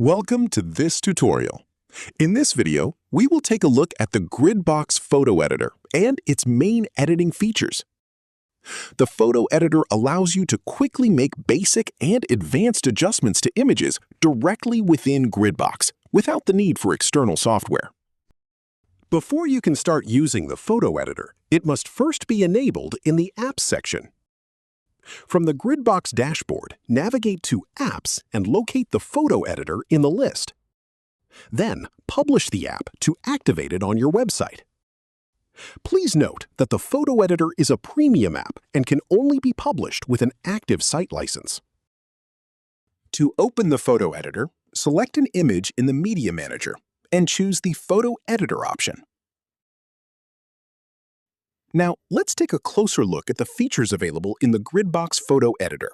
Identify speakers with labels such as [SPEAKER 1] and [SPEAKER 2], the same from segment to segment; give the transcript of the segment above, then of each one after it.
[SPEAKER 1] Welcome to this tutorial. In this video, we will take a look at the Gridbox photo editor and its main editing features. The photo editor allows you to quickly make basic and advanced adjustments to images directly within Gridbox without the need for external software. Before you can start using the photo editor, it must first be enabled in the Apps section. From the Gridbox dashboard, navigate to Apps and locate the photo editor in the list. Then, publish the app to activate it on your website. Please note that the photo editor is a premium app and can only be published with an active site license. To open the photo editor, select an image in the Media Manager and choose the Photo Editor option. Now, let's take a closer look at the features available in the Gridbox photo editor.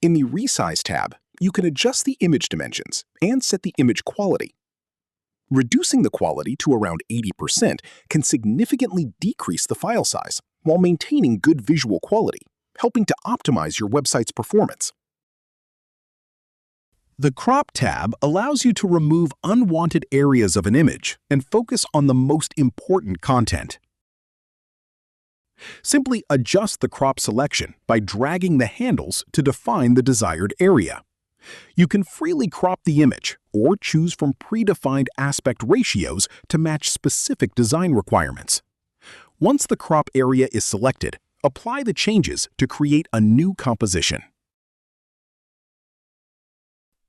[SPEAKER 1] In the Resize tab, you can adjust the image dimensions and set the image quality. Reducing the quality to around 80% can significantly decrease the file size while maintaining good visual quality, helping to optimize your website's performance. The Crop tab allows you to remove unwanted areas of an image and focus on the most important content. Simply adjust the crop selection by dragging the handles to define the desired area. You can freely crop the image or choose from predefined aspect ratios to match specific design requirements. Once the crop area is selected, apply the changes to create a new composition.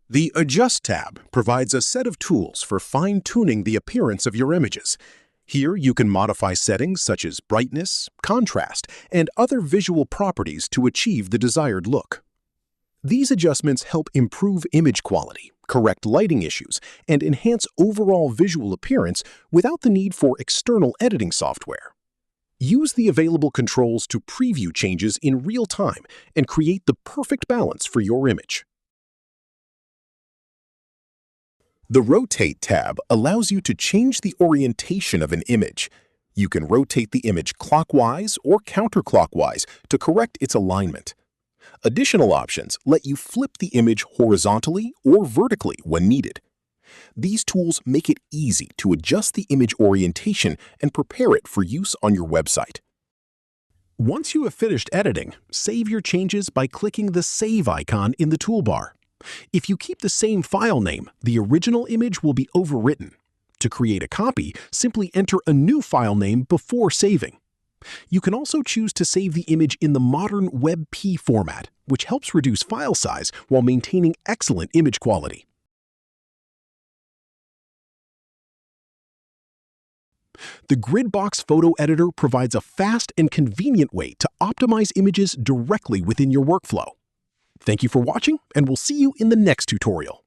[SPEAKER 1] The Adjust tab provides a set of tools for fine-tuning the appearance of your images. Here, you can modify settings such as brightness, contrast, and other visual properties to achieve the desired look. These adjustments help improve image quality, correct lighting issues, and enhance overall visual appearance without the need for external editing software. Use the available controls to preview changes in real time and create the perfect balance for your image. The Rotate tab allows you to change the orientation of an image. You can rotate the image clockwise or counterclockwise to correct its alignment. Additional options let you flip the image horizontally or vertically when needed. These tools make it easy to adjust the image orientation and prepare it for use on your website. Once you have finished editing, save your changes by clicking the Save icon in the toolbar. If you keep the same file name, the original image will be overwritten. To create a copy, simply enter a new file name before saving. You can also choose to save the image in the modern WebP format, which helps reduce file size while maintaining excellent image quality. The Gridbox photo editor provides a fast and convenient way to optimize images directly within your workflow. Thank you for watching, and we'll see you in the next tutorial.